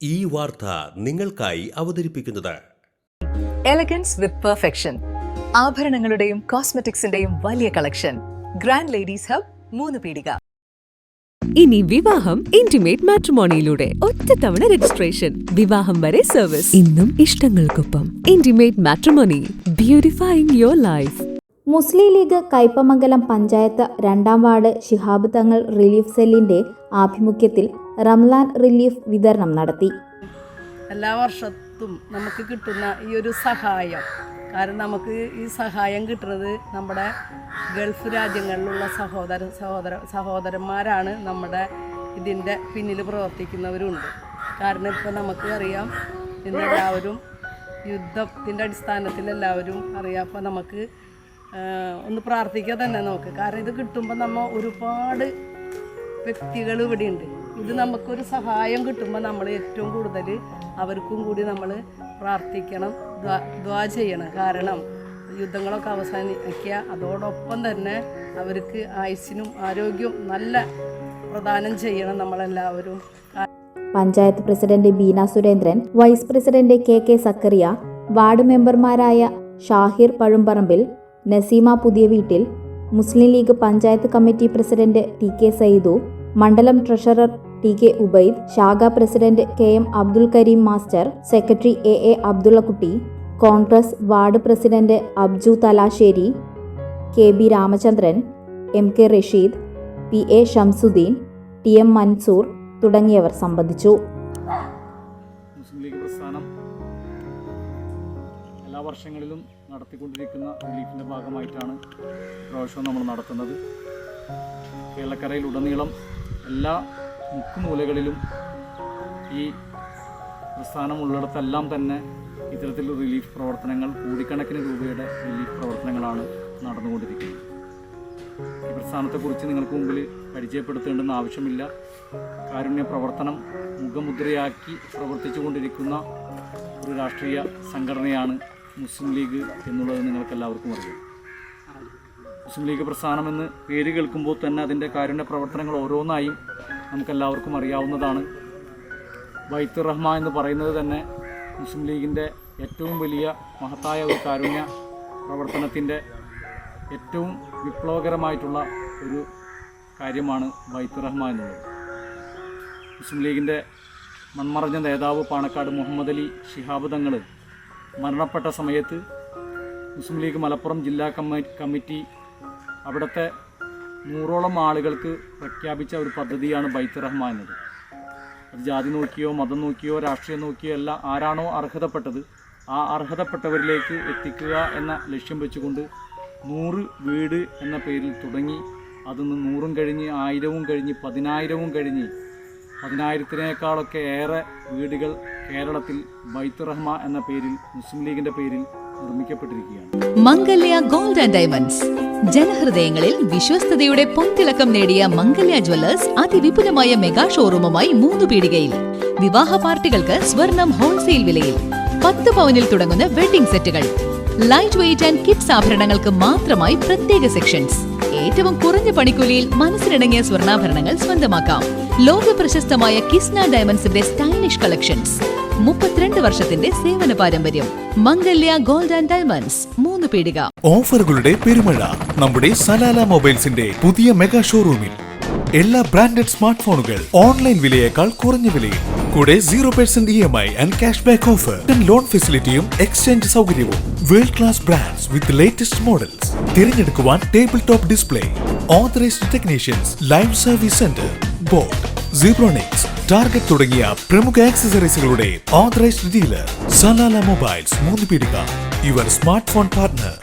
ഈ വാർത്ത നിങ്ങൾക്കായി അവതരിപ്പിക്കുന്നത് എലഗൻസ് വിത്ത് പെർഫെക്ഷൻ. ആഭരണങ്ങളുടെയും കോസ്മെറ്റിക്സിന്റെയും വലിയ കളക്ഷൻ. ഗ്രാൻഡ് ലേഡീസ് ഹബ്, 3 പീടിക. ഇനി വിവാഹം ഇന്റിമേറ്റ് മാട്രിമോണിയിലൂടെ ഒറ്റത്തവണ രജിസ്ട്രേഷൻ, വിവാഹം വരെ സർവീസ്. ഇന്നും ഇഷ്ടങ്ങൾക്കൊപ്പം intimate matrimony, beautifying your life. Muslim League Kaipamangalam panchayat 2-ാം വാർഡ് ശിഹാബ് തങ്ങൾ റിലീഫ് സെല്ലിന്റെ ആഭിമുഖ്യത്തിൽ റംലാൻ റിലീഫ് വിതരണം നടത്തി. എല്ലാ വർഷത്തും നമുക്ക് കിട്ടുന്ന ഈ ഒരു സഹായം, കാരണം നമുക്ക് ഈ സഹായം കിട്ടുന്നത് നമ്മുടെ ഗൾഫ് രാജ്യങ്ങളിലുള്ള സഹോദരന്മാരാണ് നമ്മുടെ ഇതിൻ്റെ പിന്നിൽ പ്രവർത്തിക്കുന്നവരുണ്ട്. കാരണം ഇപ്പോൾ നമുക്ക് അറിയാം, ഇന്നെല്ലാവരും യുദ്ധത്തിൻ്റെ അടിസ്ഥാനത്തിൽ എല്ലാവരും അറിയാം. അപ്പോൾ നമുക്ക് ഒന്ന് പ്രാർത്ഥിക്കുക തന്നെ നമുക്ക്. കാരണം ഇത് കിട്ടുമ്പോൾ നമ്മൾ ഒരുപാട് വ്യക്തികൾ ഇവിടെയുണ്ട്. ഇത് നമുക്കൊരു സഹായം കിട്ടുമ്പോൾ നമ്മൾ ഏറ്റവും കൂടുതൽ അവർക്കും കൂടി നമ്മൾ പ്രാർത്ഥിക്കണം, ദ്വാ ചെയ്യണം. കാരണം യുദ്ധങ്ങളൊക്കെ അവസാനിക്കുക, അതോടൊപ്പം തന്നെ അവർക്ക് ആയുസ്സിനും ആരോഗ്യവും നല്ല പ്രദാനം ചെയ്യണം നമ്മളെല്ലാവരും. Panchayat president Beena Surendran, vice president K Zakariya, ward മെമ്പർമാരായ Shahir Pazhumparambil, Naseema Puthiya Veettil, Muslim League panchayat committee president T Sayyidu, മണ്ഡലം ട്രഷറർ ടി ഉബൈദ്, ശാഖാ president M Abdul Kareem master, secretary A Abdullakutty, Congress ward president Abju Thalassery, K Ramachandran, K Rasheed, P Shamsuddeen, T Mansoor തുടങ്ങിയവർ സംബന്ധിച്ചു. മുസ്ലിം ലീഗ് പ്രസ്ഥാനം എല്ലാ വർഷങ്ങളിലും നടത്തിക്കൊണ്ടിരിക്കുന്ന റിലീഫിൻ്റെ ഭാഗമായിട്ടാണ് പ്രാവശ്യവും നമ്മൾ നടത്തുന്നത്. കേരളക്കരയിലുടനീളം എല്ലാ മുക്കുമൂലകളിലും ഈ പ്രസ്ഥാനം ഉള്ളിടത്തെല്ലാം തന്നെ ഇത്തരത്തിലുള്ള റിലീഫ് പ്രവർത്തനങ്ങൾ, കോടിക്കണക്കിന് രൂപയുടെ റിലീഫ് പ്രവർത്തനങ്ങളാണ് നടന്നുകൊണ്ടിരിക്കുന്നത്. ഈ പ്രസ്ഥാനത്തെക്കുറിച്ച് നിങ്ങൾക്ക് മുമ്പിൽ പരിചയപ്പെടുത്തേണ്ടെന്ന് ആവശ്യമില്ല. കാരുണ്യ പ്രവർത്തനം മുഖമുദ്രയാക്കി പ്രവർത്തിച്ചു കൊണ്ടിരിക്കുന്ന ഒരു രാഷ്ട്രീയ സംഘടനയാണ് മുസ്ലിം ലീഗ് എന്നുള്ളത് നിങ്ങൾക്കെല്ലാവർക്കും അറിയാം. മുസ്ലിം ലീഗ് പ്രസ്ഥാനമെന്ന് പേര് കേൾക്കുമ്പോൾ തന്നെ അതിൻ്റെ കാരുണ്യ പ്രവർത്തനങ്ങൾ ഓരോന്നായും നമുക്കെല്ലാവർക്കും അറിയാവുന്നതാണ്. ബൈത്തുർ റഹ്മ എന്ന് പറയുന്നത് തന്നെ മുസ്ലിം ലീഗിൻ്റെ ഏറ്റവും വലിയ മഹത്തായ ഒരു കാരുണ്യ പ്രവർത്തനത്തിൻ്റെ ഏറ്റവും വിപ്ലവകരമായിട്ടുള്ള ഒരു കാര്യമാണ് ബൈത്തുർ റഹ്മ എന്നുള്ളത്. മുസ്ലിം ലീഗിൻ്റെ മൺമറഞ്ഞ നേതാവ് പാണക്കാട് മുഹമ്മദ് അലി ശിഹാബ് തങ്ങൾ മരണപ്പെട്ട സമയത്ത് മുസ്ലിം ലീഗ് മലപ്പുറം ജില്ലാ കമ്മിറ്റി അവിടുത്തെ 100ഓളം ആളുകൾക്ക് പ്രഖ്യാപിച്ച ഒരു പദ്ധതിയാണ് ബൈത്തുർ റഹ്മ എന്നത്. അത് ജാതി നോക്കിയോ മതം നോക്കിയോ രാഷ്ട്രീയം നോക്കിയോ അല്ല, ആരാണോ അർഹതപ്പെട്ടത് ആ അർഹതപ്പെട്ടവരിലേക്ക് എത്തിക്കുക എന്ന ലക്ഷ്യം വെച്ചുകൊണ്ട് 100 വീട് എന്ന പേരിൽ തുടങ്ങി, അതിന്ന് 100ഉം കഴിഞ്ഞ് 1000ഉം കഴിഞ്ഞ് 10,000ഉം കഴിഞ്ഞ് 10,000-ത്തിനേക്കാളൊക്കെ ഏറെ വീടുകൾ കേരളത്തിൽ ബൈത്തുർ റഹ്മ എന്ന പേരിൽ, മുസ്ലിം ലീഗിന്റെ പേരിൽ നിർമ്മിക്കപ്പെട്ടിരിക്കുകയാണ്. മംഗല്യ ഗോൾഡ് ആൻഡ് ഡയമണ്ട്സ്. ജനഹൃദയങ്ങളിൽ വിശ്വസ്തയുടെ പൊൻതിളക്കം നേടിയ മംഗല്യ ജ്വല്ലേഴ്സ് അതിവിപുലമായ മെഗാ ഷോറൂമുമായി 3 പീടികയിൽ. വിവാഹ പാർട്ടികൾക്ക് സ്വർണം ഹോൾസെയിൽ വിലയിൽ. 10 പവനിൽ തുടങ്ങുന്ന വെഡിംഗ് സെറ്റുകൾ, ലൈറ്റ് വെയ്റ്റ് ആൻഡ് കിഡ്സ് ആഭരണങ്ങൾക്ക് മാത്രമായി പ്രത്യേക സെക്ഷൻസ്. ഏറ്റവും കുറഞ്ഞ പണിക്കൂലിയിൽ മനസ്സിലിണങ്ങിയ സ്വർണ്ണാഭരണങ്ങൾ സ്വന്തമാക്കാം. ലോക പ്രശസ്തമായ കിസ്ന ഡയമണ്ട്സിന്റെ സ്റ്റൈലിഷ് കളക്ഷൻസ്. 32 വർഷത്തിന്റെ സേവന പാരമ്പര്യം. മംഗല്യ ഗോൾഡ് ആൻഡ് ഡയമണ്ട്സ്, 3 പീടിക. ഓഫറുകളുടെ പെരുമഴ നമ്മുടെ സലാല മൊബൈൽസിന്റെ പുതിയ മെഗാ ഷോറൂമിൽ. എല്ലാ ബ്രാൻഡഡ് സ്മാർട്ട് ഫോണുകൾ ഓൺലൈൻ വിലയേക്കാൾ കുറഞ്ഞ വിലയിൽ. കൂടെ 0% EMI and cash back offer, loan ഫെസിലിറ്റിയും എക്സ്ചേഞ്ച് സൗകര്യവും. World class brands with latest models. തിരഞ്ഞെടുക്കുവാൻ table top display, authorised technicians, live service centre, boat, Zebronics, target തുടങ്ങിയ പ്രമുഖ ആക്സസറീസുകളുടെ authorised dealer. Salalah mobiles, 3 Peedika, your smart phone partner.